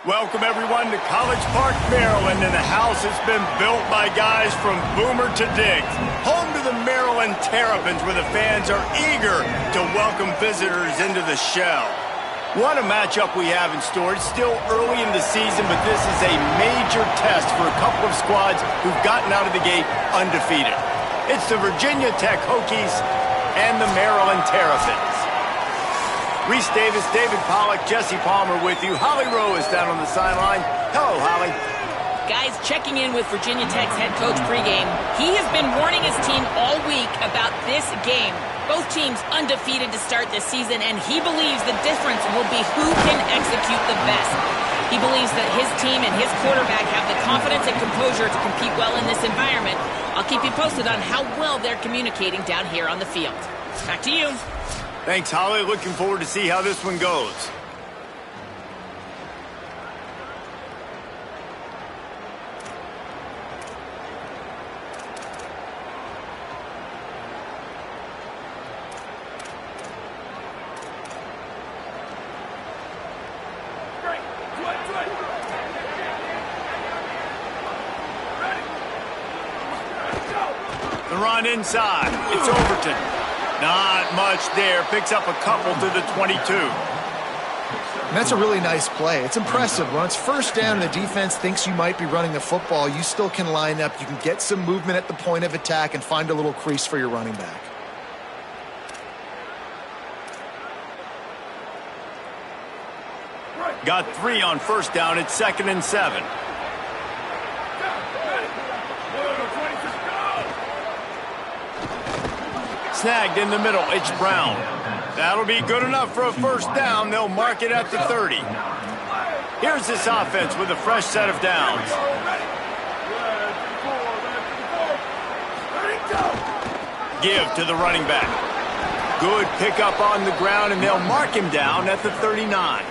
Welcome, everyone, to College Park, Maryland, and the house has been built by guys from Boomer to Diggs. Home to the Maryland Terrapins, where the fans are eager to welcome visitors into the shell. What a matchup we have in store. It's still early in the season, but this is a major test for a couple of squads who've gotten out of the gate undefeated. It's the Virginia Tech Hokies and the Maryland Terrapins. Reese Davis, David Pollack, Jesse Palmer with you. Holly Rowe is down on the sideline. Hello, Holly. Guys, checking in with Virginia Tech's head coach pregame. He has been warning his team all week about this game. Both teams undefeated to start this season, and he believes the difference will be who can execute the best. He believes that his team and his quarterback have the confidence and composure to compete well in this environment. I'll keep you posted on how well they're communicating down here on the field. Back to you. Thanks, Holly. Looking forward to see how this one goes. The run inside. It's Overton. Not much there. Picks up a couple to the 22. And that's a really nice play. It's impressive. When it's first down and the defense thinks you might be running the football, you still can line up. You can get some movement at the point of attack and find a little crease for your running back. Got 3 on first down. It's 2nd and 7. Snagged in the middle. It's Brown. That'll be good enough for a first down. They'll mark it at the 30. Here's this offense with a fresh set of downs. Give to the running back. Good pickup on the ground, and they'll mark him down at the 39.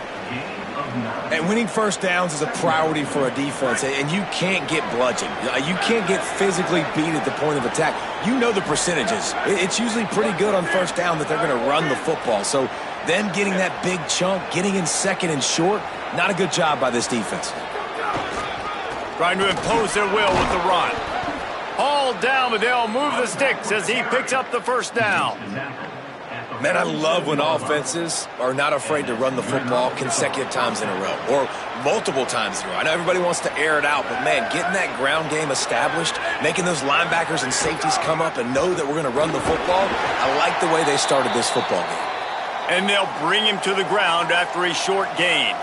And winning first downs is a priority for a defense, and you can't get bludgeoned. You can't get physically beat at the point of attack. You know the percentages. It's usually pretty good on first down that they're going to run the football. So them getting that big chunk, getting in second and short, not a good job by this defense. Trying to impose their will with the run. Hauled down, but they'll move the sticks as he picks up the first down. Man, I love when offenses are not afraid to run the football consecutive times in a row or multiple times in a row. I know everybody wants to air it out, but, man, getting that ground game established, making those linebackers and safeties come up and know that we're going to run the football, I like the way they started this football game. And they'll bring him to the ground after a short gain.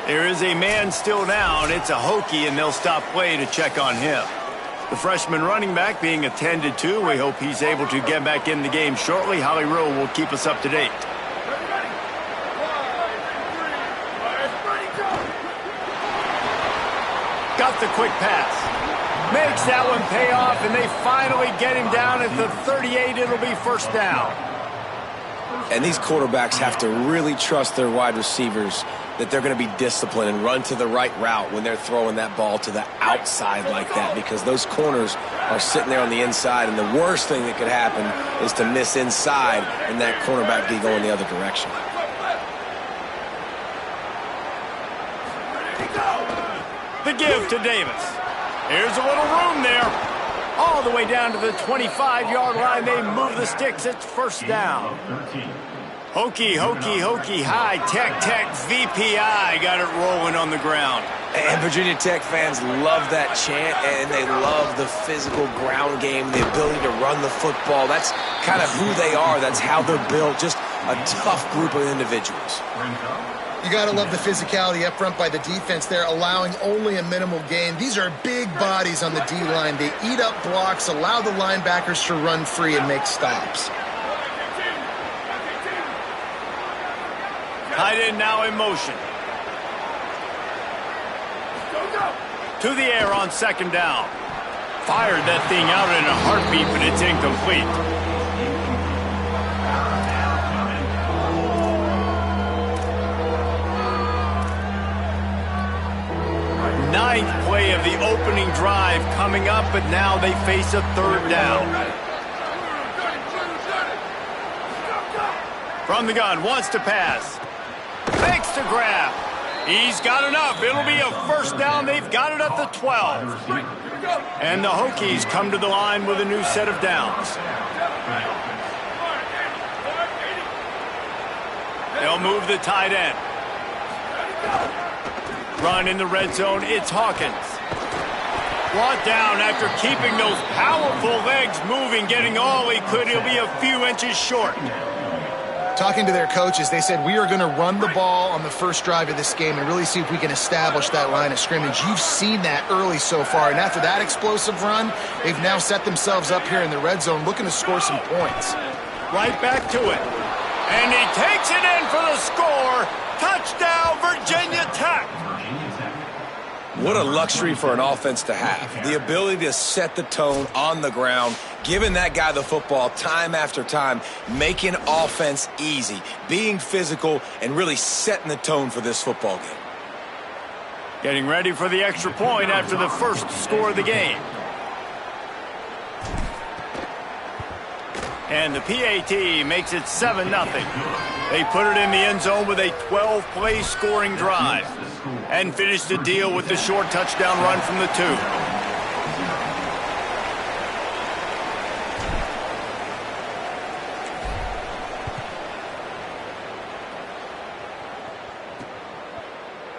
There is a man still down. It's a Hokie, and they'll stop play to check on him. The freshman running back being attended to. We hope he's able to get back in the game shortly. Holly Rowe will keep us up to date. Got the quick pass. Makes that one pay off, and they finally get him down at the 38. It'll be first down. And these quarterbacks have to really trust their wide receivers that they're going to be disciplined and run to the right route when they're throwing that ball to the outside like that, because those corners are sitting there on the inside, and the worst thing that could happen is to miss inside and that cornerback be going the other direction. The give to Davis. Here's a little room there. All the way down to the 25-yard line. They move the sticks. It's first down. Hokie, Hokie, Hokie, high, Tech, Tech, VPI. Got it rolling on the ground. And Virginia Tech fans love that chant, and they love the physical ground game, the ability to run the football. That's kind of who they are. That's how they're built. Just a tough group of individuals. You got to love the physicality up front by the defense there, allowing only a minimal gain. These are big bodies on the D-line. They eat up blocks, allow the linebackers to run free and make stops. Tight end now in motion. To the air on second down. Fired that thing out in a heartbeat, but it's incomplete. Ninth play of the opening drive coming up, but now they face a third down. From the gun, wants to pass. Makes the grab. He's got enough. It'll be a first down. They've got it at the 12. And the Hokies come to the line with a new set of downs. They'll move the tight end. Run in the red zone. It's Hawkins. Brought down after keeping those powerful legs moving, getting all he could. He'll be a few inches short. Talking to their coaches, they said, we are going to run the ball on the first drive of this game and really see if we can establish that line of scrimmage. You've seen that early so far, and after that explosive run, they've now set themselves up here in the red zone looking to score some points. Right back to it. And he takes it in for the score. Touchdown, Virginia Tech. What a luxury for an offense to have. The ability to set the tone on the ground, giving that guy the football time after time, making offense easy, being physical, and really setting the tone for this football game. Getting ready for the extra point after the first score of the game. And the PAT makes it 7-0. They put it in the end zone with a 12-play scoring drive and finish the deal with the short touchdown run from the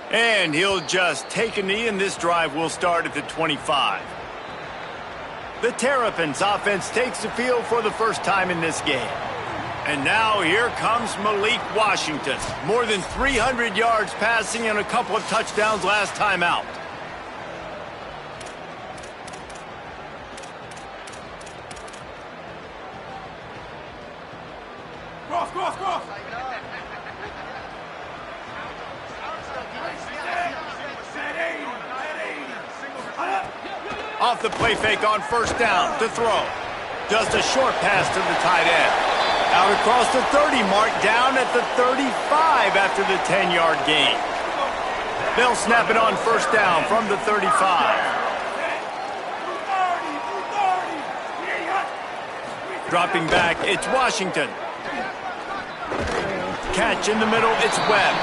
2. And he'll just take a knee, and this drive will start at the 25. The Terrapins offense takes the field for the first time in this game. And now here comes Malik Washington. More than 300 yards passing and a couple of touchdowns last time out. Cross, cross, cross. Off the play fake on first down to throw. Just a short pass to the tight end. Out across the 30 mark, down at the 35 after the 10-yard gain. They'll snap it on first down from the 35. Dropping back, it's Washington. Catch in the middle, it's Webb.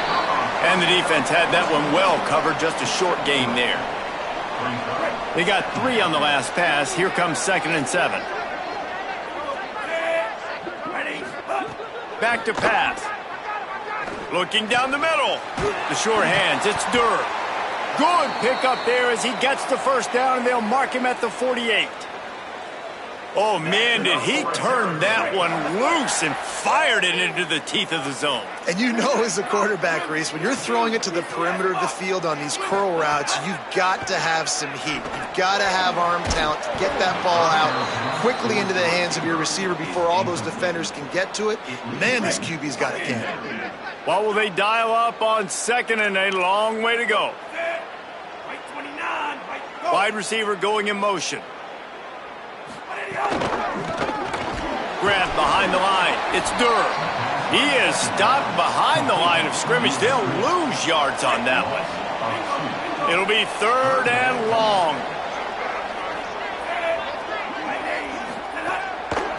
And the defense had that one well covered, just a short gain there. They got 3 on the last pass. Here comes 2nd and 7. Back to pass. Looking down the middle. The short hands, it's Durr. Good pickup there as he gets the first down, and they'll mark him at the 48. Oh, man, did he turn that one loose and fired it into the teeth of the zone. And you know as a quarterback, Reese, when you're throwing it to the perimeter of the field on these curl routes, you've got to have some heat. You've got to have arm talent to get that ball out quickly into the hands of your receiver before all those defenders can get to it. Man, this QB's got a cannon. What will they dial up on 2nd and a long way to go? Wide receiver going in motion. Grab behind the line. It's Durr. He is stopped behind the line of scrimmage. They'll lose yards on that one. It'll be 3rd and long.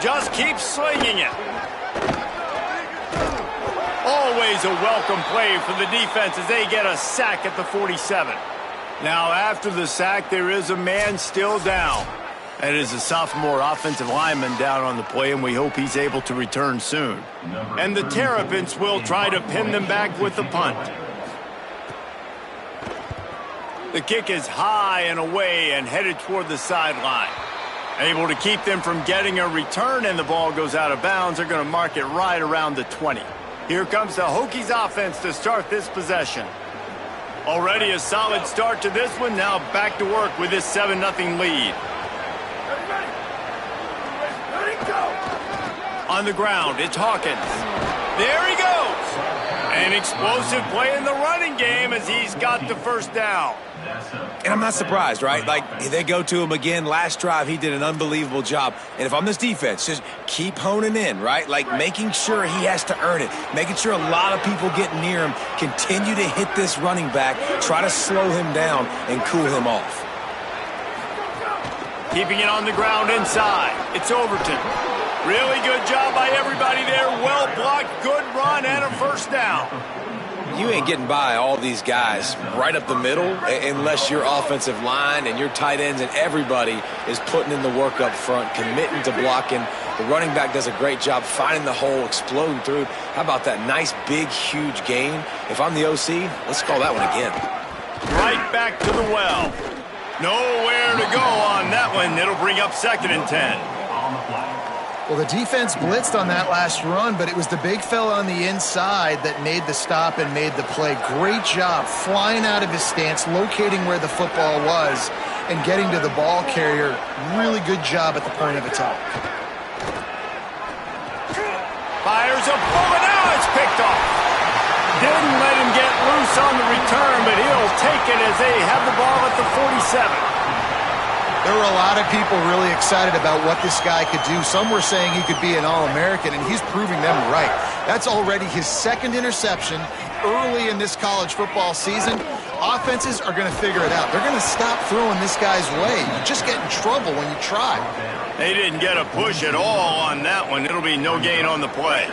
Just keep slinging it. Always a welcome play for the defense as they get a sack at the 47. Now after the sack, there is a man still down. That is a sophomore offensive lineman down on the play, and we hope he's able to return soon. And the Terrapins will try to pin them back with the punt. The kick is high and away and headed toward the sideline. Able to keep them from getting a return, and the ball goes out of bounds. They're going to mark it right around the 20. Here comes the Hokies offense to start this possession. Already a solid start to this one. Now back to work with this 7-0 lead. On the ground, it's Hawkins. There he goes. An explosive play in the running game as he's got the first down. And I'm not surprised, right? Like, they go to him again. Last drive, he did an unbelievable job. And if I'm this defense, just keep honing in, right? Like, making sure he has to earn it. Making sure a lot of people get near him. Continue to hit this running back. Try to slow him down and cool him off. Keeping it on the ground inside. It's Overton. Really good job by everybody there. Well blocked, good run, and a first down. You ain't getting by all these guys right up the middle unless your offensive line and your tight ends and everybody is putting in the work up front, committing to blocking. The running back does a great job finding the hole, exploding through. How about that nice, big, huge gain? If I'm the OC, let's call that one again. Right back to the well. Nowhere to go on that one. It'll bring up 2nd and 10. Well, the defense blitzed on that last run, but it was the big fella on the inside that made the stop and made the play. Great job flying out of his stance, locating where the football was, and getting to the ball carrier. Really good job at the point of attack. Fires a bullet. Now it's picked off. Didn't let him get loose on the return, but he'll take it as they have the ball at the 47. There were a lot of people really excited about what this guy could do. Some were saying he could be an All-American, and he's proving them right. That's already his 2nd interception early in this college football season. Offenses are going to figure it out. They're going to stop throwing this guy's way. You just get in trouble when you try. They didn't get a push at all on that one. It'll be no gain on the play.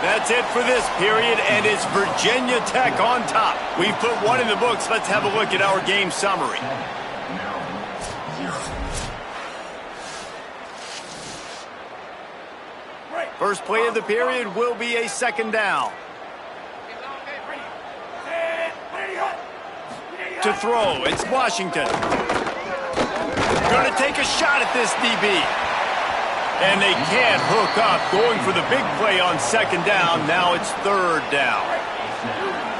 That's it for this period, and it's Virginia Tech on top. We've put one in the books. Let's have a look at our game summary. First play of the period will be a 2nd down. To throw, it's Washington. Going to take a shot at this DB. And they can't hook up. Going for the big play on 2nd down. Now it's 3rd down.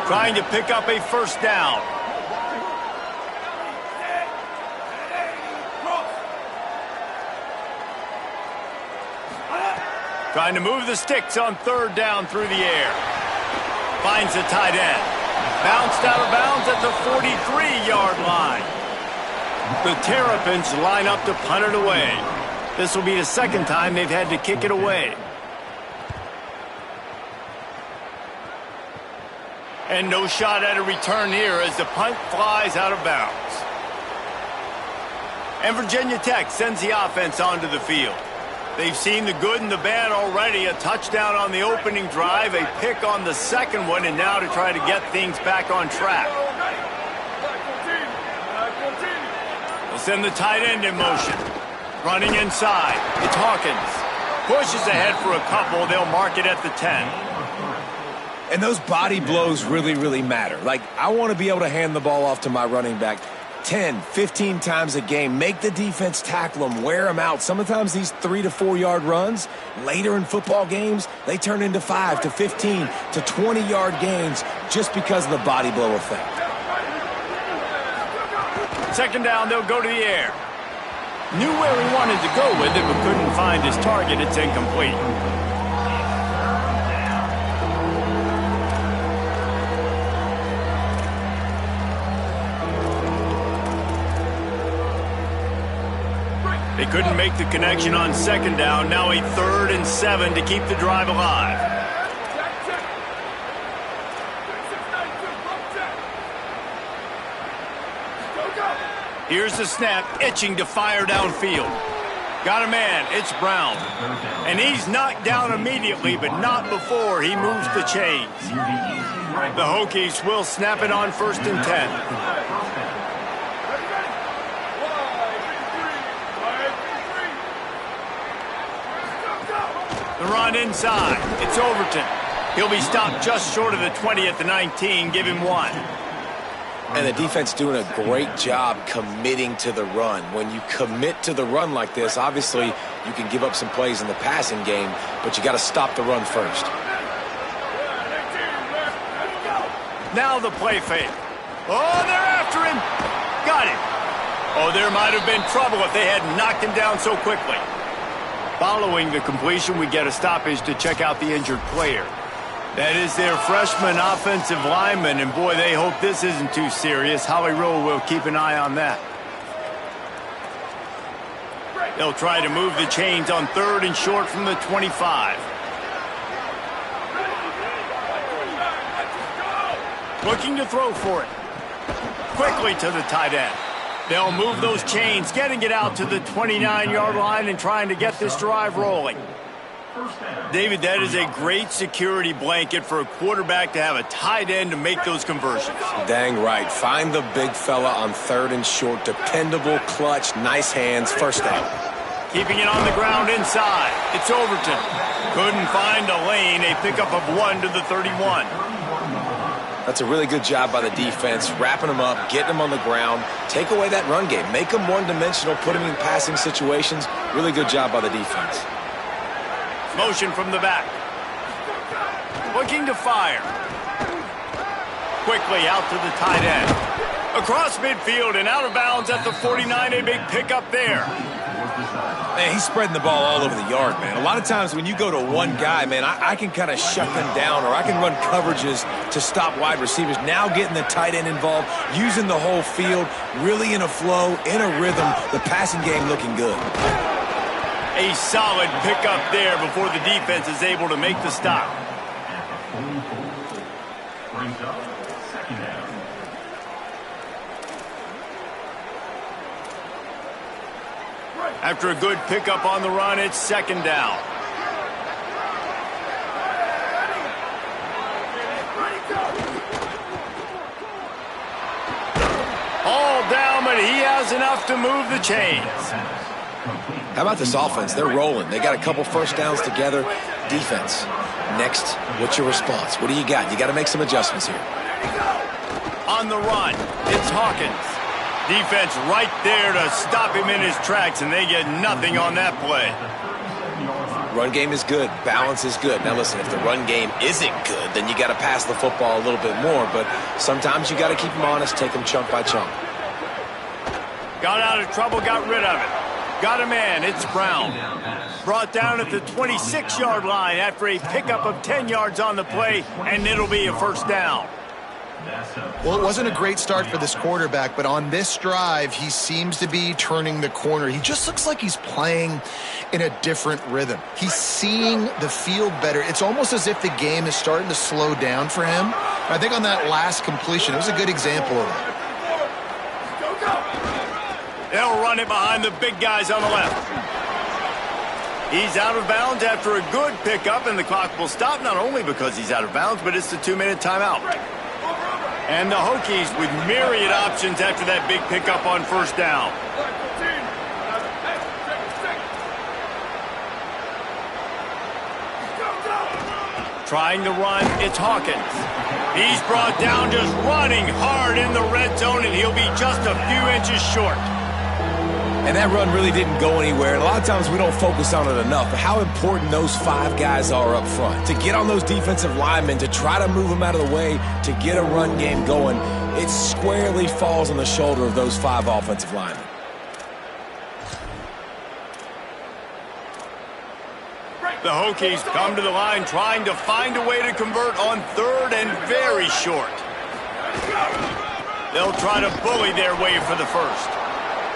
Trying to pick up a 1st down. Trying to move the sticks on 3rd down through the air. Finds the tight end. Bounced out of bounds at the 43-yard line. The Terrapins line up to punt it away. This will be the 2nd time they've had to kick it away. And no shot at a return here as the punt flies out of bounds. And Virginia Tech sends the offense onto the field. They've seen the good and the bad already. A touchdown on the opening drive, a pick on the 2nd one, and now to try to get things back on track. They'll send the tight end in motion. Running inside, it's Hawkins. Pushes ahead for a couple. They'll mark it at the 10. And those body blows really, really matter. Like, I want to be able to hand the ball off to my running back 10, 15 times a game. Make the defense tackle them, wear them out. Sometimes these 3 to 4 yard runs, later in football games, they turn into 5 to 15 to 20 yard gains just because of the body blow effect. 2nd down, they'll go to the air. Knew where he wanted to go with it, but couldn't find his target. It's incomplete. They couldn't make the connection on 2nd down. Now a 3rd and 7 to keep the drive alive. Here's the snap, itching to fire downfield. Got a man, it's Brown. And he's knocked down immediately, but not before he moves the chains. The Hokies will snap it on 1st and 10. The run inside, it's Overton. He'll be stopped just short of the 20 at the 19, give him 1. And the defense doing a great job committing to the run. When you commit to the run like this, obviously you can give up some plays in the passing game, but you got to stop the run first. Now the play fake. Oh, they're after him. Got him. Oh, there might have been trouble if they had knocked him down so quickly. Following the completion, we get a stoppage to check out the injured player. That is their freshman offensive lineman, and boy, they hope this isn't too serious. Howie Rowe will keep an eye on that. They'll try to move the chains on 3rd and short from the 25. Looking to throw for it. Quickly to the tight end. They'll move those chains, getting it out to the 29-yard line and trying to get this drive rolling. David, that is a great security blanket for a quarterback to have a tight end to make those conversions. Dang right. Find the big fella on 3rd and short. Dependable, clutch, nice hands, first down. Keeping it on the ground inside. It's Overton. Couldn't find a lane. A pickup of 1 to the 31. That's a really good job by the defense, wrapping them up, getting them on the ground. Take away that run game. Make them one-dimensional, put them in passing situations. Really good job by the defense. Motion from the back. Looking to fire. Quickly out to the tight end. Across midfield and out of bounds at the 49. A big pickup there. Man, he's spreading the ball all over the yard, man. A lot of times when you go to one guy, man, I can kind of shut them down, or I can run coverages to stop wide receivers. Now getting the tight end involved, using the whole field, really in a flow, in a rhythm, the passing game looking good. A solid pickup there before the defense is able to make the stop. After a good pickup on the run, it's 2nd down. All down, but he has enough to move the chains. How about this offense? They're rolling. They got a couple first downs together. Defense. Next, what's your response? What do you got? You got to make some adjustments here. On the run, it's Hawkins. Defense right there to stop him in his tracks, and they get nothing on that play. Run game is good. Balance is good. Now listen, if the run game isn't good, then you got to pass the football a little bit more. But sometimes you got to keep them honest, take them chunk by chunk. Got out of trouble, got rid of it. Got a man, it's Brown. Brought down at the 26-yard line after a pickup of 10 yards on the play, and it'll be a first down. Well, it wasn't a great start for this quarterback, but on this drive, he seems to be turning the corner. He just looks like he's playing in a different rhythm. He's seeing the field better. It's almost as if the game is starting to slow down for him. I think on that last completion, it was a good example of that. They'll run it behind the big guys on the left. He's out of bounds after a good pickup, and the clock will stop not only because he's out of bounds, but it's the 2-minute timeout. And the Hokies with myriad options after that big pickup on first down. Trying to run, it's Hawkins. He's brought down just running hard in the red zone, and he'll be just a few inches short. And that run really didn't go anywhere. And a lot of times we don't focus on it enough. But how important those 5 guys are up front. To get on those defensive linemen, to try to move them out of the way, to get a run game going, it squarely falls on the shoulder of those 5 offensive linemen. The Hokies come to the line trying to find a way to convert on 3rd and very short. They'll try to bully their way for the first.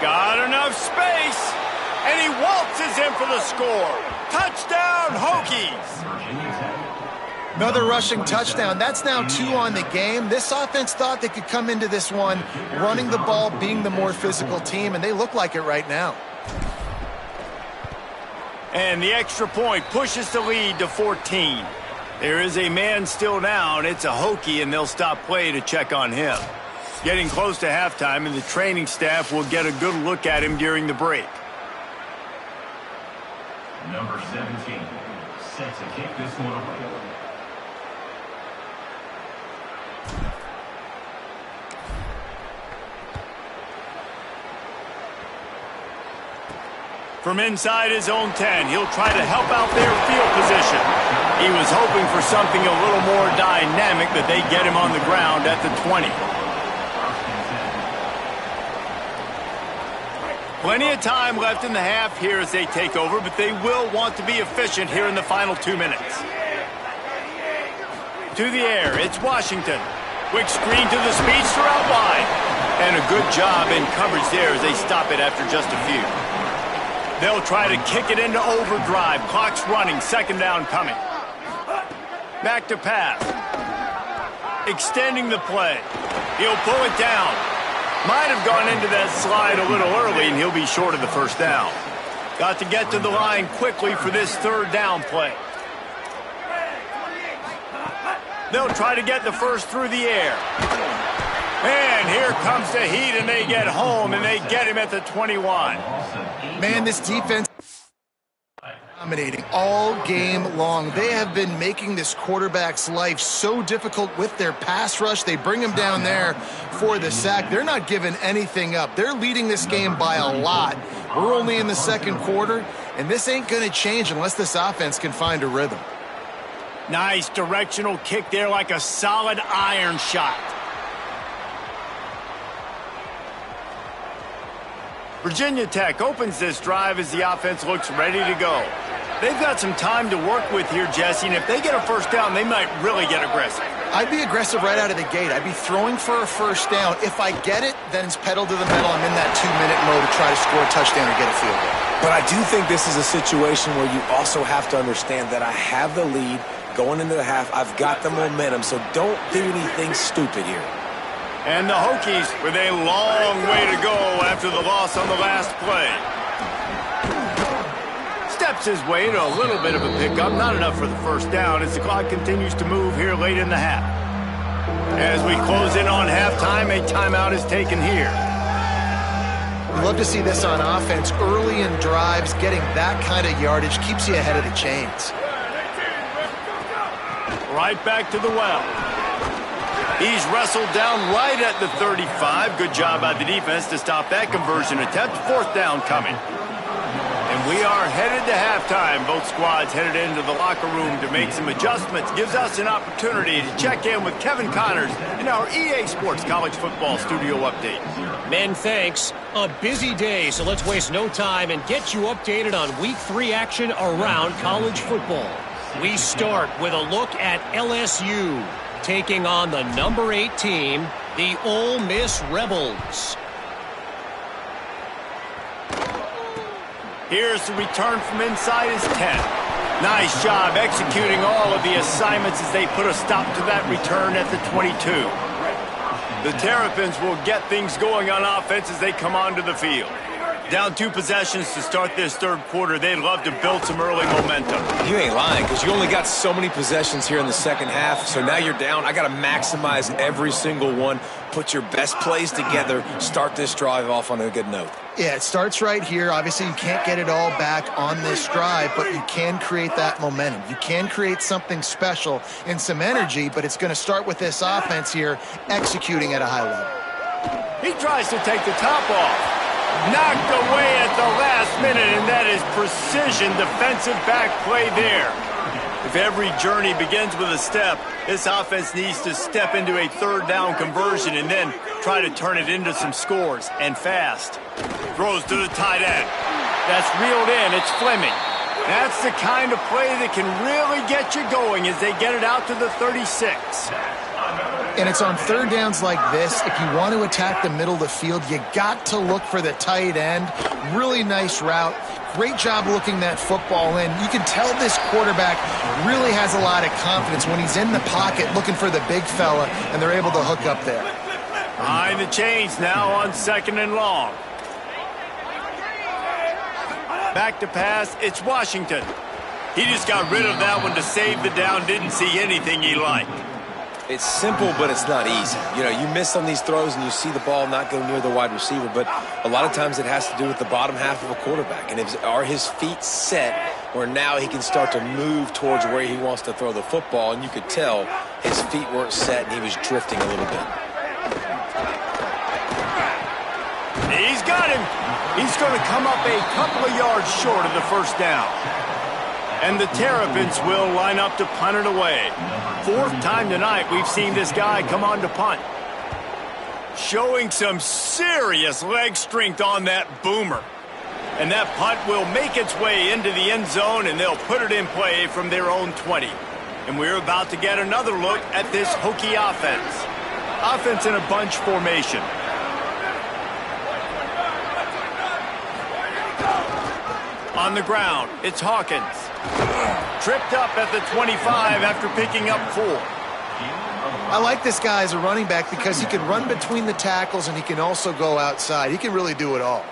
Got enough space, and he waltzes in for the score. Touchdown, Hokies! Another rushing touchdown. That's now 2 on the game. This offense thought they could come into this one running the ball, being the more physical team, and they look like it right now. And the extra point pushes the lead to 14. There is a man still down. It's a Hokie, and they'll stop play to check on him. Getting close to halftime, and the training staff will get a good look at him during the break. Number 17, set to kick this one away. From inside his own 10, he'll try to help out their field position. He was hoping for something a little more dynamic, but they get him on the ground at the 20. Plenty of time left in the half here as they take over, but they will want to be efficient here in the final 2 minutes. To the air, it's Washington. Quick screen to the speedster out wide. And a good job in coverage there as they stop it after just a few. They'll try to kick it into overdrive. Clock's running, 2nd down coming. Back to pass. Extending the play. He'll pull it down. Might have gone into that slide a little early, and he'll be short of the first down. Got to get to the line quickly for this third down play. They'll try to get the first through the air. And here comes the heat, and they get home, and they get him at the 21. Man, this defense dominating all game long. They have been making this quarterback's life so difficult with their pass rush. They bring him down there for the sack. They're not giving anything up. They're leading this game by a lot. We're only in the second quarter, and this ain't going to change unless this offense can find a rhythm. Nice directional kick there, like a solid iron shot. Virginia Tech opens this drive as the offense looks ready to go. They've got some time to work with here, Jesse, and if they get a first down, they might really get aggressive. I'd be aggressive right out of the gate. I'd be throwing for a first down. If I get it, then it's pedal to the metal. I'm in that 2-minute mode to try to score a touchdown or get a field goal. But I do think this is a situation where you also have to understand that I have the lead going into the half. I've got the momentum, so don't do anything stupid here. And the Hokies with a long way to go after the loss on the last play. Steps his way to a little bit of a pickup, not enough for the first down as the clock continues to move here late in the half. As we close in on halftime, a timeout is taken here. We love to see this on offense. Early in drives, getting that kind of yardage keeps you ahead of the chains. Right back to the well. He's wrestled down right at the 35. Good job by the defense to stop that conversion attempt. Fourth down coming. And we are headed to halftime. Both squads headed into the locker room to make some adjustments. Gives us an opportunity to check in with Kevin Connors in our EA Sports College Football Studio Update. Men, thanks. A busy day, so let's waste no time and get you updated on Week 3 action around college football. We start with a look at LSU taking on the number 8 team, the Ole Miss Rebels. Here's the return from inside his 10. Nice job executing all of the assignments as they put a stop to that return at the 22. The Terrapins will get things going on offense as they come onto the field. Down 2 possessions to start this third quarter. They'd love to build some early momentum. You ain't lying, because you only got so many possessions here in the second half, so now you're down. I got to maximize every single one, put your best plays together, start this drive off on a good note. Yeah, it starts right here. Obviously, you can't get it all back on this drive, but you can create that momentum. You can create something special and some energy, but it's going to start with this offense here executing at a high level. He tries to take the top off. Knocked away at the last minute, and that is precision defensive back play there. If every journey begins with a step, this offense needs to step into a third down conversion and then try to turn it into some scores, and fast. Throws to the tight end. That's reeled in. It's Fleming. That's the kind of play that can really get you going as they get it out to the 36. And it's on third downs like this, if you want to attack the middle of the field, you got to look for the tight end. Really nice route. Great job looking that football in. You can tell this quarterback really has a lot of confidence when he's in the pocket looking for the big fella, and they're able to hook up there. Behind the chains now on 2nd and long. Back to pass, it's Washington. He just got rid of that one to save the down, didn't see anything he liked. It's simple, but it's not easy. You know, you miss on these throws and you see the ball not go near the wide receiver, but a lot of times it has to do with the bottom half of a quarterback. And are his feet set where now he can start to move towards where he wants to throw the football? And you could tell his feet weren't set and he was drifting a little bit. He's got him. He's going to come up a couple of yards short of the first down. And the Terrapins will line up to punt it away. 4th time tonight we've seen this guy come on to punt. Showing some serious leg strength on that boomer. And that punt will make its way into the end zone, and they'll put it in play from their own 20. And we're about to get another look at this Hokie offense. Offense in a bunch formation. On the ground, it's Hawkins. Tripped up at the 25 after picking up 4. I like this guy as a running back because he can run between the tackles and he can also go outside. He can really do it all.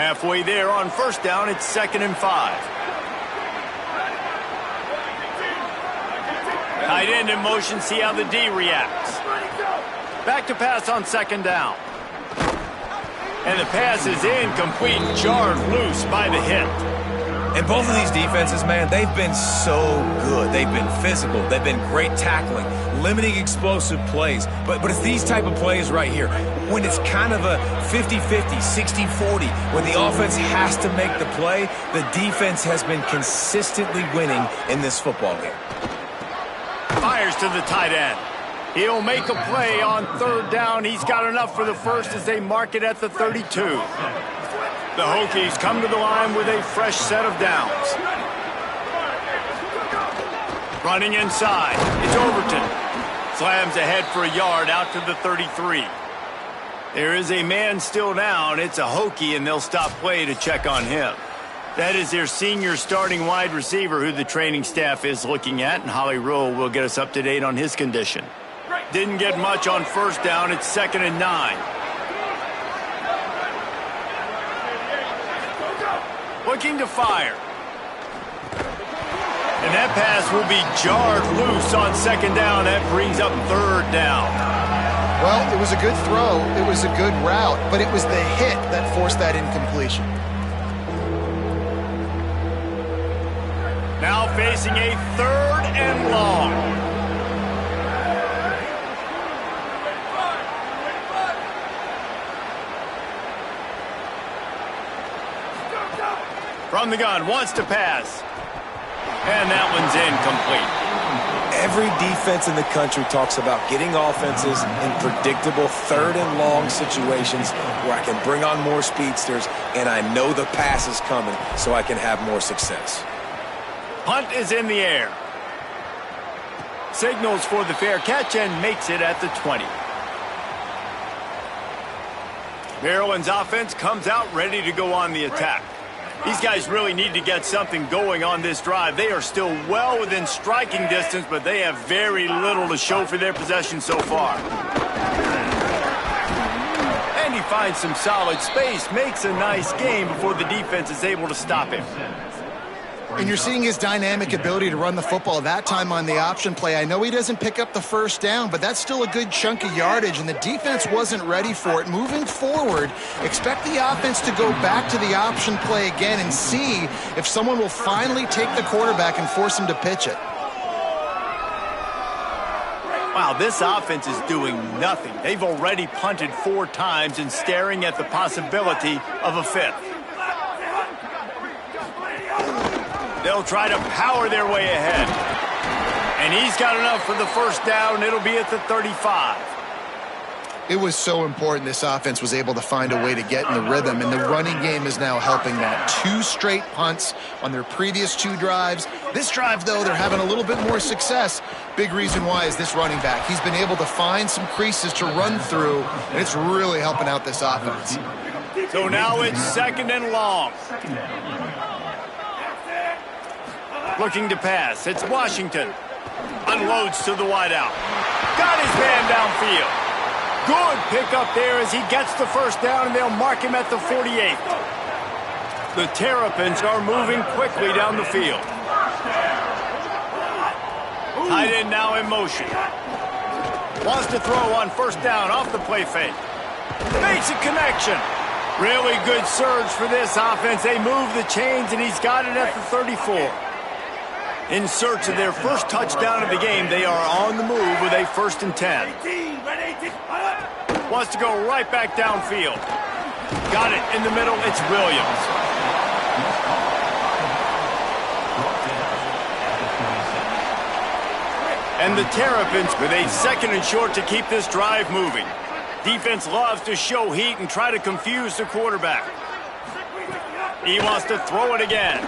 Halfway there on first down, it's 2nd and 5. Tight end in motion, see how the D reacts. Back to pass on 2nd down. And the pass is incomplete, jarred loose by the hit. And both of these defenses, man, they've been so good. They've been physical. They've been great tackling, limiting explosive plays. But it's these type of plays right here, when it's kind of a 50-50, 60-40, when the offense has to make the play, the defense has been consistently winning in this football game. Fires to the tight end. He'll make a play on 3rd down. He's got enough for the first as they mark it at the 32. The Hokies come to the line with a fresh set of downs. Running inside. It's Overton. Slams ahead for a yard out to the 33. There is a man still down. It's a Hokie, and they'll stop play to check on him. That is their senior starting wide receiver who the training staff is looking at, and Holly Rule will get us up to date on his condition. Didn't get much on first down. It's 2nd and 9. Looking to fire. And that pass will be jarred loose on 2nd down. That brings up 3rd down. Well, it was a good throw. It was a good route, but it was the hit that forced that incompletion. Now facing a 3rd and long. From the gun, wants to pass. And that one's incomplete. Every defense in the country talks about getting offenses in predictable 3rd and long situations where I can bring on more speedsters and I know the pass is coming so I can have more success. Punt is in the air. Signals for the fair catch and makes it at the 20. Maryland's offense comes out ready to go on the attack. These guys really need to get something going on this drive. They are still well within striking distance, but they have very little to show for their possession so far. And he finds some solid space, makes a nice game before the defense is able to stop him. And you're seeing his dynamic ability to run the football, that time on the option play. I know he doesn't pick up the first down, but that's still a good chunk of yardage, and the defense wasn't ready for it. Moving forward, expect the offense to go back to the option play again and see if someone will finally take the quarterback and force him to pitch it. Wow, this offense is doing nothing. They've already punted 4 times and staring at the possibility of a 5th. They'll try to power their way ahead. And he's got enough for the first down. It'll be at the 35. It was so important this offense was able to find a way to get in the rhythm, and the running game is now helping that. 2 straight punts on their previous 2 drives. This drive, though, they're having a little bit more success. Big reason why is this running back. He's been able to find some creases to run through, and it's really helping out this offense. So now it's 2nd and long. Looking to pass. It's Washington. Unloads to the wideout. Got his man downfield. Good pickup there as he gets the first down, and they'll mark him at the 48. The Terrapins are moving quickly down the field. Tight end now in motion. Wants to throw on first down off the play fake. Makes a connection. Really good surge for this offense. They move the chains, and he's got it at the 34. In search of their first touchdown of the game, they are on the move with a 1st and 10. Wants to go right back downfield. Got it in the middle. It's Williams. And the Terrapins with a 2nd and short to keep this drive moving. Defense loves to show heat and try to confuse the quarterback. He wants to throw it again.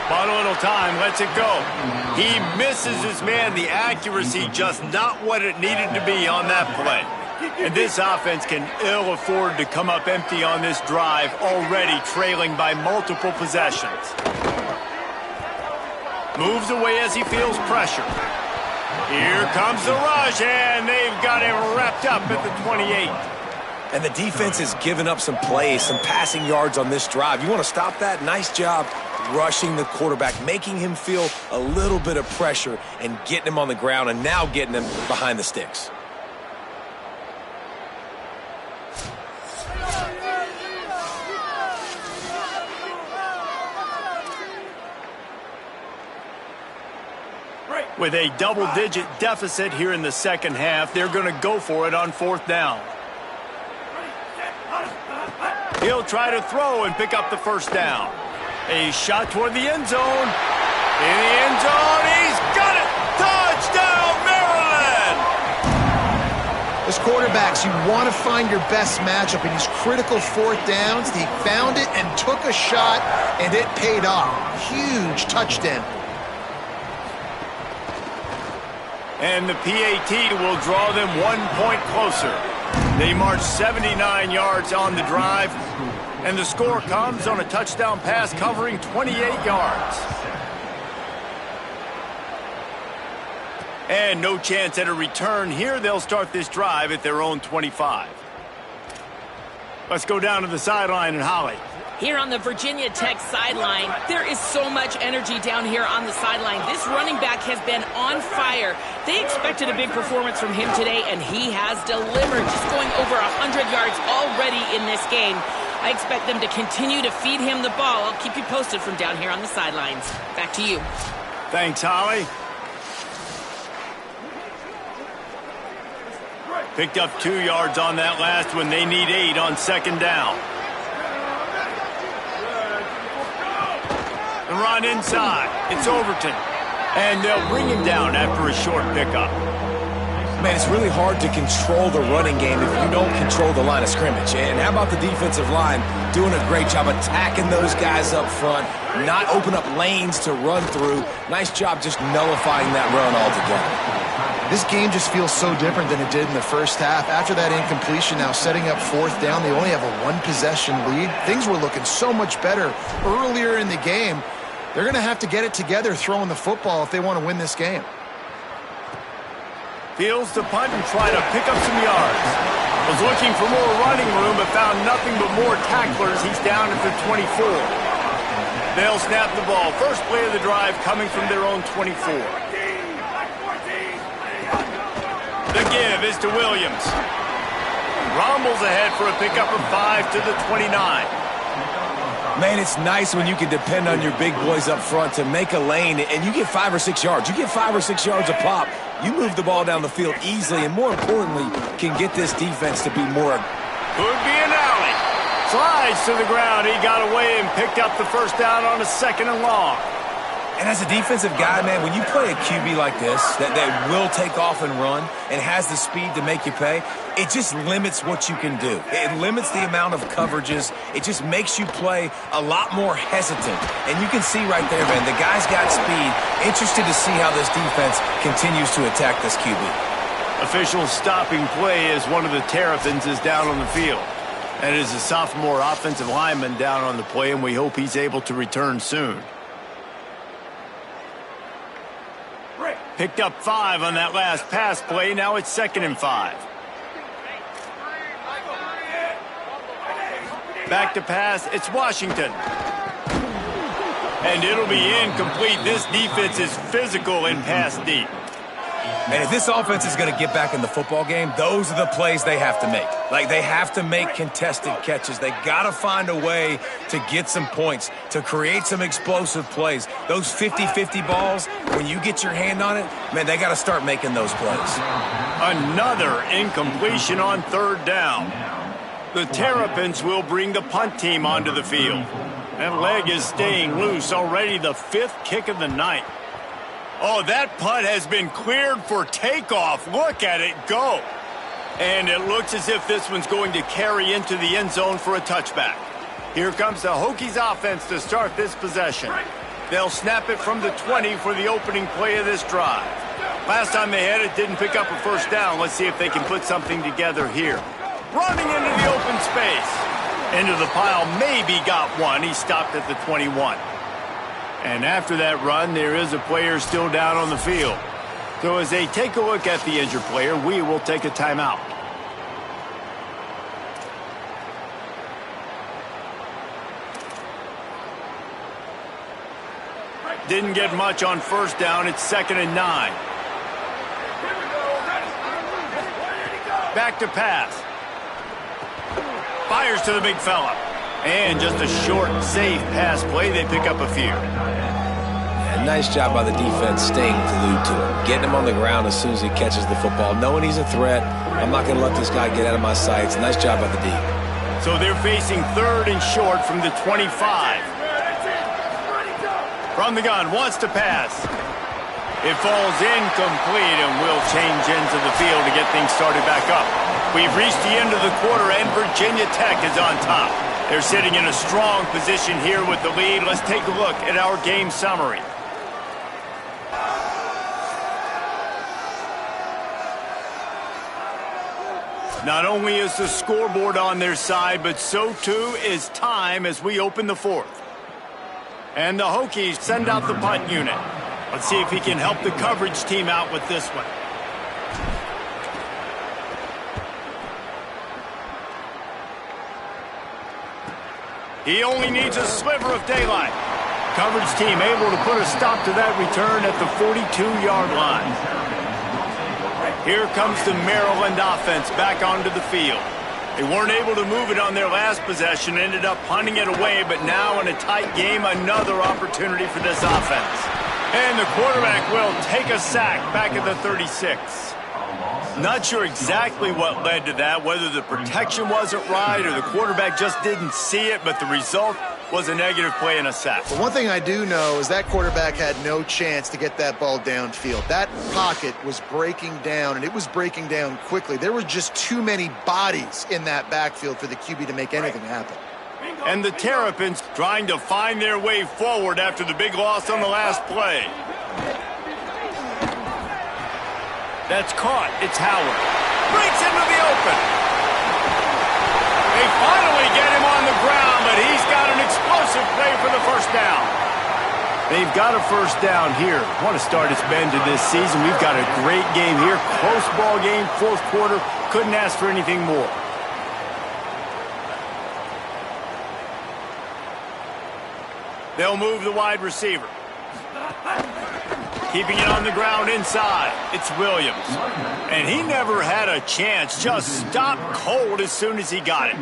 But a little time, lets it go. He misses his man. The accuracy just not what it needed to be on that play. And this offense can ill afford to come up empty on this drive, already trailing by multiple possessions. Moves away as he feels pressure. Here comes the rush, and they've got him wrapped up at the 28. And the defense has given up some plays, some passing yards on this drive. You want to stop that? Nice job rushing the quarterback, making him feel a little bit of pressure and getting him on the ground and now getting him behind the sticks. With a double-digit deficit here in the second half, they're going to go for it on fourth down. He'll try to throw and pick up the first down. A shot toward the end zone. In the end zone, he's got it! Touchdown, Maryland! As quarterbacks, you want to find your best matchup in these critical fourth downs. He found it and took a shot, and it paid off. Huge touchdown. And the PAT will draw them 1 point closer. They march 79 yards on the drive, and the score comes on a touchdown pass covering 28 yards. And no chance at a return here. They'll start this drive at their own 25. Let's go down to the sideline and Holly. Here on the Virginia Tech sideline, there is so much energy down here on the sideline. This running back has been on fire. They expected a big performance from him today, and he has delivered, just going over 100 yards already in this game. I expect them to continue to feed him the ball. I'll keep you posted from down here on the sidelines. Back to you. Thanks, Holly. Picked up 2 yards on that last one. They need 8 on second down. The run inside. It's Overton. And they'll bring him down after a short pickup. Man, it's really hard to control the running game if you don't control the line of scrimmage. And how about the defensive line doing a great job attacking those guys up front, not open up lanes to run through. Nice job just nullifying that run altogether. This game just feels so different than it did in the first half. After that incompletion, now setting up fourth down, they only have a 1-possession lead. Things were looking so much better earlier in the game. They're going to have to get it together throwing the football if they want to win this game. Fields to punt and try to pick up some yards. Was looking for more running room, but found nothing but more tacklers. He's down at the 24. They'll snap the ball. First play of the drive coming from their own 24. The give is to Williams. Rumbles ahead for a pickup of 5 to the 29. Man, it's nice when you can depend on your big boys up front to make a lane, and you get 5 or 6 yards. You get 5 or 6 yards a pop. You move the ball down the field easily, and more importantly, can get this defense to be more. Could be an alley. Slides to the ground. He got away and picked up the first down on a 2nd and long. And as a defensive guy, man, when you play a QB like this that will take off and run and has the speed to make you pay, it just limits what you can do. It limits the amount of coverages. It just makes you play a lot more hesitant. And you can see right there, man, the guy's got speed. Interested to see how this defense continues to attack this QB. Official stopping play as one of the Terrapins is down on the field. That is a sophomore offensive lineman down on the play, and we hope he's able to return soon. Picked up 5 on that last pass play. Now it's 2nd and 5. Back to pass. It's Washington. And it'll be incomplete. This defense is physical and pass deep. And if this offense is going to get back in the football game, those are the plays they have to make. Like, they have to make contested catches. They got to find a way to get some points, to create some explosive plays. Those 50-50 balls, when you get your hand on it, man, they got to start making those plays. Another incompletion on 3rd down. The Terrapins will bring the punt team onto the field. That leg is staying loose. Already the 5th kick of the night. Oh, that punt has been cleared for takeoff. Look at it go. And it looks as if this one's going to carry into the end zone for a touchback. Here comes the Hokies offense to start this possession. They'll snap it from the 20 for the opening play of this drive. Last time they had it, didn't pick up a first down. Let's see if they can put something together here. Running into the open space. Into the pile, maybe got one. He stopped at the 21. And after that run, there is a player still down on the field. So as they take a look at the injured player, we will take a timeout. Didn't get much on first down. It's 2nd and 9. Back to pass. Fires to the big fella. And just a short, safe pass play. They pick up a few. Yeah, nice job by the defense staying glued to him. Getting him on the ground as soon as he catches the football. Knowing he's a threat, I'm not going to let this guy get out of my sights. Nice job by the D. So they're facing 3rd and short from the 25. From the gun, wants to pass. It falls incomplete and will change into the field to get things started back up. We've reached the end of the quarter and Virginia Tech is on top. They're sitting in a strong position here with the lead. Let's take a look at our game summary. Not only is the scoreboard on their side, but so too is time as we open the 4th. And the Hokies send out the punt unit. Let's see if he can help the coverage team out with this one. He only needs a sliver of daylight. Coverage team able to put a stop to that return at the 42-yard line. Here comes the Maryland offense back onto the field. They weren't able to move it on their last possession, ended up punting it away, but now in a tight game, another opportunity for this offense. And the quarterback will take a sack back at the 36. Not sure exactly what led to that, whether the protection wasn't right or the quarterback just didn't see it, but the result was a negative play and a sack. But one thing I do know is that quarterback had no chance to get that ball downfield. That pocket was breaking down, and it was breaking down quickly. There were just too many bodies in that backfield for the QB to make anything happen. And the Terrapins trying to find their way forward after the big loss on the last play. That's caught. It's Howard. Breaks into the open. They finally get him on the ground, but he's got an explosive play for the first down. They've got a first down here. Want to start its bend to this season. We've got a great game here. Close ball game, 4th quarter. Couldn't ask for anything more. They'll move the wide receiver. Keeping it on the ground inside. It's Williams. And he never had a chance. Just stopped cold as soon as he got it.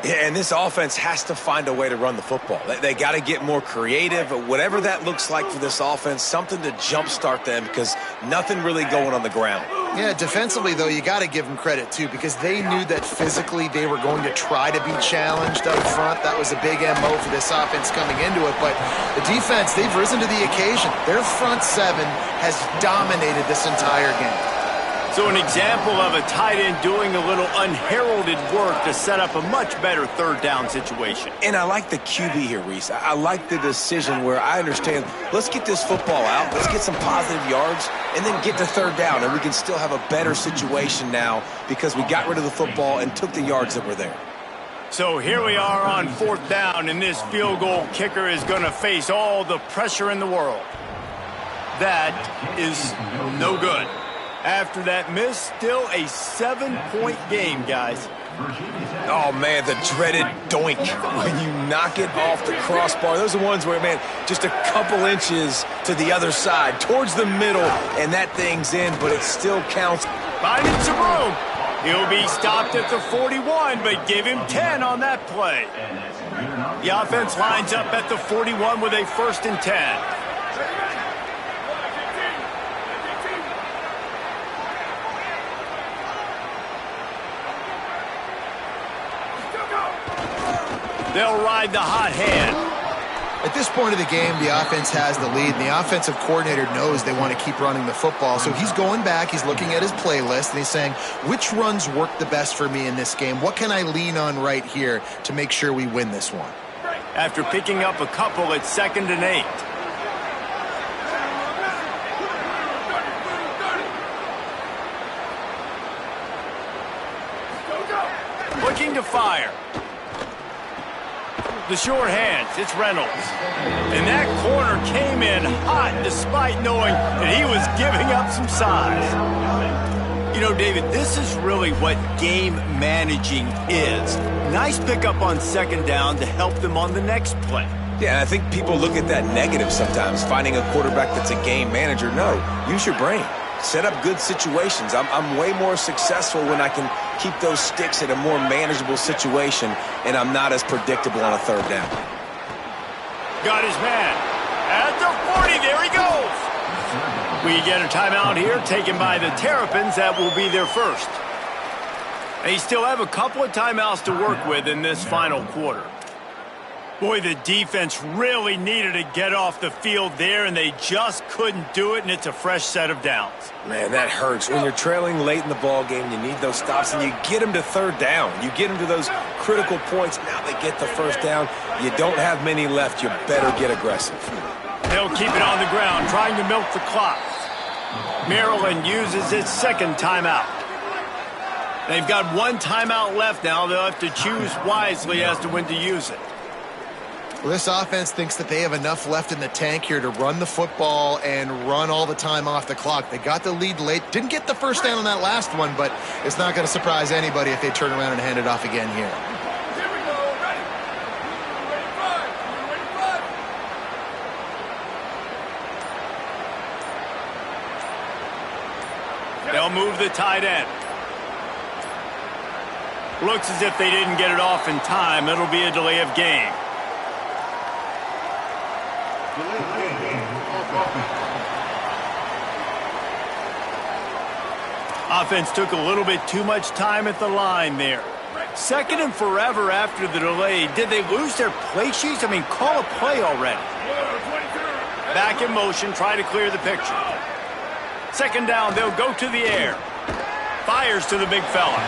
Yeah, and this offense has to find a way to run the football. They got to get more creative. Whatever that looks like for this offense, something to jumpstart them because nothing really going on the ground. Yeah, defensively, though, you got to give them credit, too, because they knew that physically they were going to try to be challenged up front. That was a big MO for this offense coming into it. But the defense, they've risen to the occasion. Their front 7 has dominated this entire game. So an example of a tight end doing a little unheralded work to set up a much better 3rd down situation. And I like the QB here, Reese. I like the decision where I understand, let's get this football out, let's get some positive yards, and then get to 3rd down, and we can still have a better situation now because we got rid of the football and took the yards that were there. So here we are on 4th down, and this field goal kicker is going to face all the pressure in the world. That is no good. After that miss, still a 7-point game, guys. Oh, man, the dreaded doink when you knock it off the crossbar. Those are ones where, man, just a couple inches to the other side, towards the middle, and that thing's in, but it still counts. Finding some room. He'll be stopped at the 41, but give him 10 on that play. The offense lines up at the 41 with a 1st and 10. They'll ride the hot hand. At this point of the game, the offense has the lead, and the offensive coordinator knows they want to keep running the football. So he's going back, he's looking at his playlist, and he's saying, which runs work the best for me in this game? What can I lean on right here to make sure we win this one? After picking up a couple at 2nd and 8. Looking to fire. The short hands, it's Reynolds. And that corner came in hot despite knowing that he was giving up some size. You know, David, this is really what game managing is. Nice pickup on 2nd down to help them on the next play. Yeah, and I think people look at that negative sometimes, finding a quarterback that's a game manager. No, use your brain. Set up good situations. I'm way more successful when I can keep those sticks in a more manageable situation, and I'm not as predictable on a third down. Got his man. At the 40, there he goes. We get a timeout here taken by the Terrapins. That will be their first. They still have a couple of timeouts to work with in this final quarter. Boy, the defense really needed to get off the field there, and they just couldn't do it, and it's a fresh set of downs. Man, that hurts. When you're trailing late in the ball game, you need those stops, and you get them to third down. You get them to those critical points. Now they get the first down. You don't have many left. You better get aggressive. They'll keep it on the ground, trying to milk the clock. Maryland uses its second timeout. They've got one timeout left now. They'll have to choose wisely as to when to use it. Well, this offense thinks that they have enough left in the tank here to run the football and run all the time off the clock. They got the lead late. Didn't get the first down on that last one, but it's not going to surprise anybody if they turn around and hand it off again here. They'll move the tight end. Looks as if they didn't get it off in time. It'll be a delay of game. Offense took a little bit too much time at the line there. Second and forever after the delay. Did they lose their play sheets? I mean, call a play already. Back in motion, try to clear the picture. Second down, they'll go to the air. Fires to the big fella.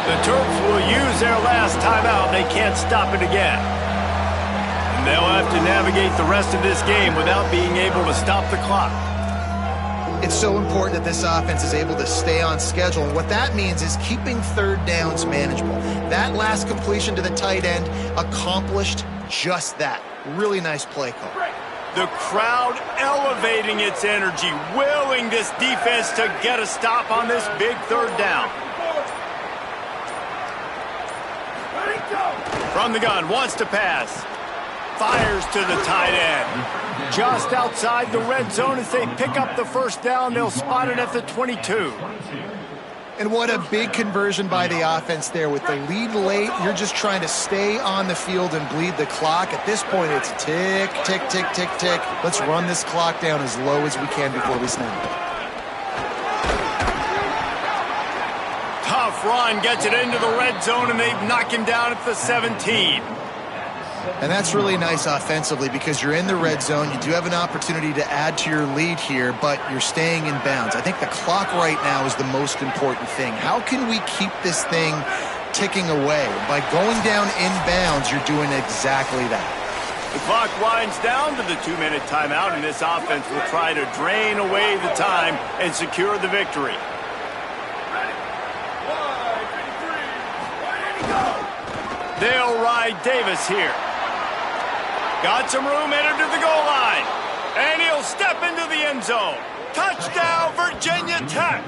The Terps will use their last timeout. They can't stop it again. And they'll have to navigate the rest of this game without being able to stop the clock. It's so important that this offense is able to stay on schedule. And what that means is keeping third downs manageable. That last completion to the tight end accomplished just that. Really nice play call. The crowd elevating its energy, willing this defense to get a stop on this big third down. From the gun, wants to pass. Fires to the tight end. Just outside the red zone as they pick up the first down. They'll spot it at the 22. And what a big conversion by the offense there. With the lead late, you're just trying to stay on the field and bleed the clock. At this point, it's tick, tick, tick, tick, tick. Let's run this clock down as low as we can before we snap it. Tough run, gets it into the red zone, and they knock him down at the 17. And that's really nice offensively because you're in the red zone. You do have an opportunity to add to your lead here, but you're staying in bounds. I think the clock right now is the most important thing. How can we keep this thing ticking away? By going down in bounds, you're doing exactly that. The clock winds down to the 2-minute timeout, and this offense will try to drain away the time and secure the victory. They'll ride Davis here. Got some room, headed to the goal line. And he'll step into the end zone. Touchdown, Virginia Tech.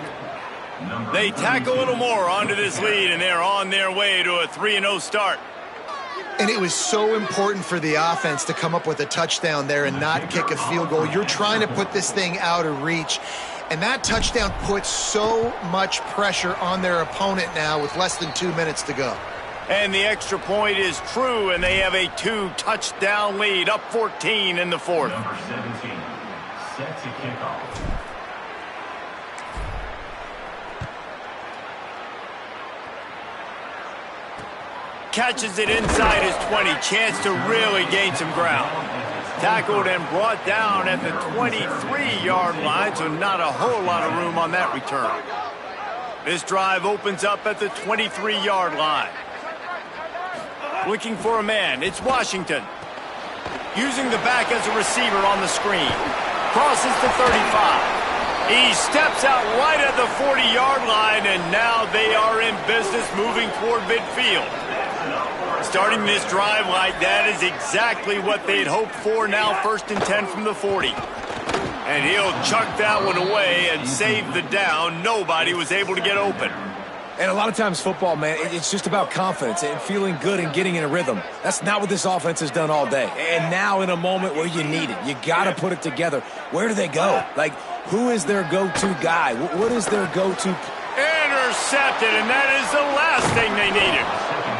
They tack a little more onto this lead, and they're on their way to a 3-0 start. And it was so important for the offense to come up with a touchdown there and not kick a field goal. You're trying to put this thing out of reach. And that touchdown puts so much pressure on their opponent now with less than 2 minutes to go. And the extra point is true, and they have a 2-touchdown lead, up 14 in the fourth. Number 17, set to kick off. Catches it inside his 20, chance to really gain some ground. Tackled and brought down at the 23-yard line, so not a whole lot of room on that return. This drive opens up at the 23-yard line. Looking for a man, it's Washington. Using the back as a receiver on the screen. Crosses the 35. He steps out right at the 40-yard line, and now they are in business moving toward midfield. Starting this drive like that is exactly what they'd hoped for. Now 1st and 10 from the 40. And he'll chuck that one away and save the down. Nobody was able to get open. And a lot of times football, man, it's just about confidence and feeling good and getting in a rhythm. That's not what this offense has done all day. And now in a moment where you need it, you got to put it together. Where do they go? Like, who is their go-to guy? What is their go-to? Intercepted, and that is the last thing they needed.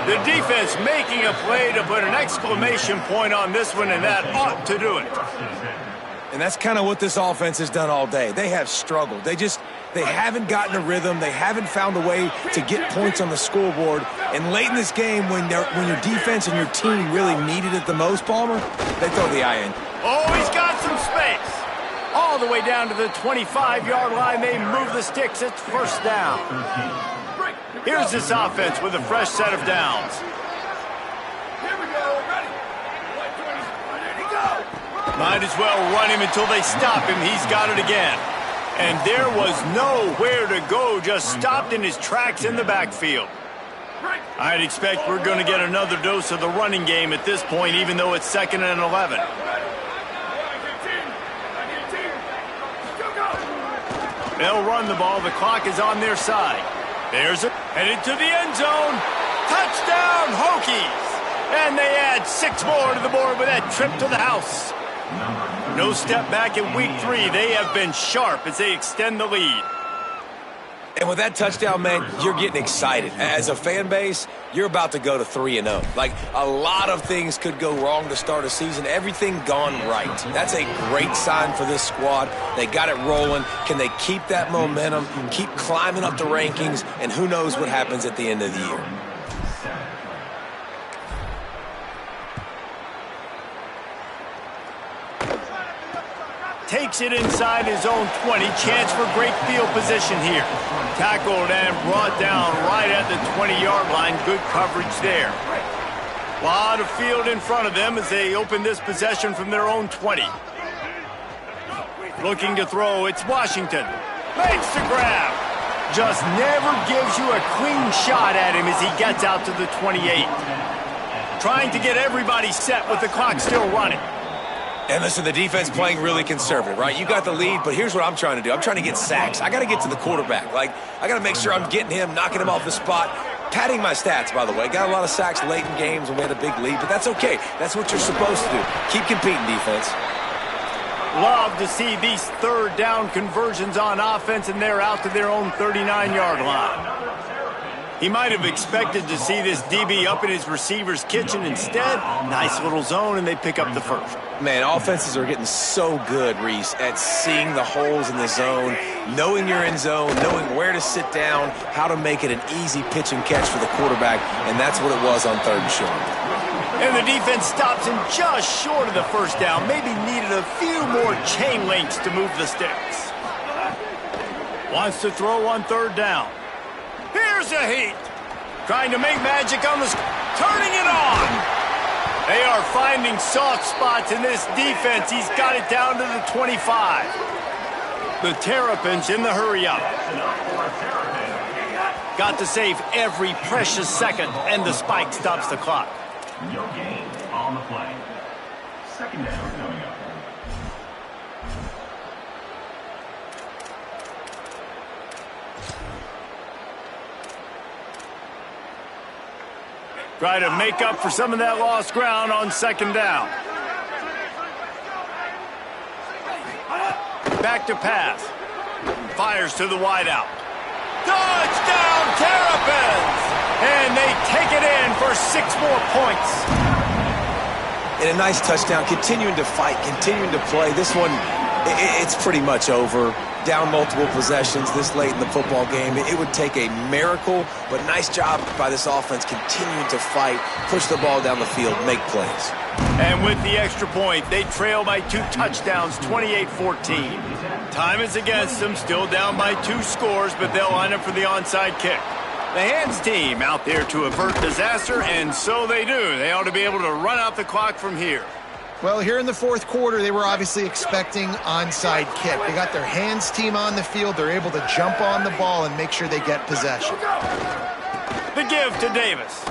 The defense making a play to put an exclamation point on this one, and that ought to do it. And that's kind of what this offense has done all day. They have struggled. They haven't gotten a rhythm. They haven't found a way to get points on the scoreboard. And late in this game, when your defense and your team really needed it the most, Palmer, they throw the eye in. Oh, he's got some space. All the way down to the 25-yard line. They move the sticks. It's first down. Here's this offense with a fresh set of downs. Here we go. Ready? Might as well run him until they stop him. He's got it again. And there was nowhere to go, just stopped in his tracks in the backfield. I'd expect we're going to get another dose of the running game at this point, even though it's 2nd and 11. They'll run the ball. The clock is on their side. There's it. Headed to the end zone. Touchdown, Hokies. And they add 6 more to the board with that trip to the house. No step back in week 3. They have been sharp as they extend the lead. And with that touchdown, man, you're getting excited. As a fan base, you're about to go to 3-0. Like, a lot of things could go wrong to start a season. Everything gone right. That's a great sign for this squad. They got it rolling. Can they keep that momentum, keep climbing up the rankings, and who knows what happens at the end of the year? Takes it inside his own 20. Chance for great field position here. Tackled and brought down right at the 20-yard line. Good coverage there. A lot of field in front of them as they open this possession from their own 20. Looking to throw. It's Washington. Makes the grab. Just never gives you a clean shot at him as he gets out to the 28. Trying to get everybody set with the clock still running. And listen, the defense playing really conservative, right? You got the lead, but here's what I'm trying to do. I'm trying to get sacks. I got to get to the quarterback. Like, I got to make sure I'm getting him, knocking him off the spot. Padding my stats, by the way. Got a lot of sacks late in games when we had a big lead, but that's okay. That's what you're supposed to do. Keep competing, defense. Love to see these 3rd down conversions on offense, and they're out to their own 39-yard line. He might have expected to see this DB up in his receiver's kitchen. Instead, nice little zone, and they pick up the first. Man, offenses are getting so good, Reese, at seeing the holes in the zone, knowing you're in zone, knowing where to sit down, how to make it an easy pitch and catch for the quarterback, and that's what it was on 3rd and short. And the defense stops him just short of the first down. Maybe needed a few more chain links to move the sticks. Wants to throw on 3rd down. Here's a heat. Trying to make magic on the... Turning it on. They are finding soft spots in this defense. He's got it down to the 25. The Terrapins in the hurry-up. Got to save every precious second, and the spike stops the clock. No gain on the play. 2nd down coming up. Try to make up for some of that lost ground on 2nd down. Back to pass. Fires to the wideout. Touchdown, Terrapins! And they take it in for 6 more points. And a nice touchdown, continuing to fight, continuing to play. This one, it's pretty much over. Down multiple possessions this late in the football game. It would take a miracle, but nice job by this offense continuing to fight, push the ball down the field, make plays. And with the extra point, they trail by 2 touchdowns, 28-14. Time is against them, still down by 2 scores, but they'll line up for the onside kick. The Hands team out there to avert disaster, and so they do. They ought to be able to run out the clock from here. Well, here in the 4th quarter, they were obviously expecting onside kick. They got their Hands team on the field. They're able to jump on the ball and make sure they get possession. The give to Davis.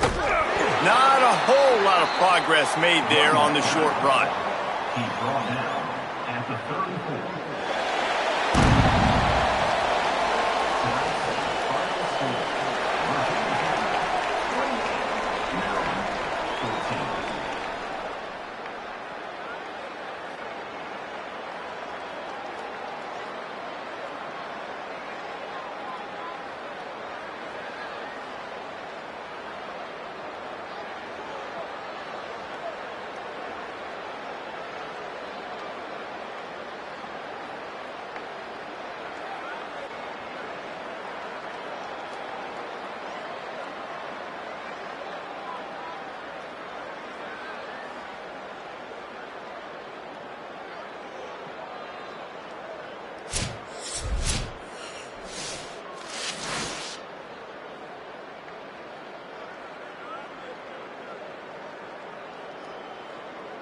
Not a whole lot of progress made there on the short run.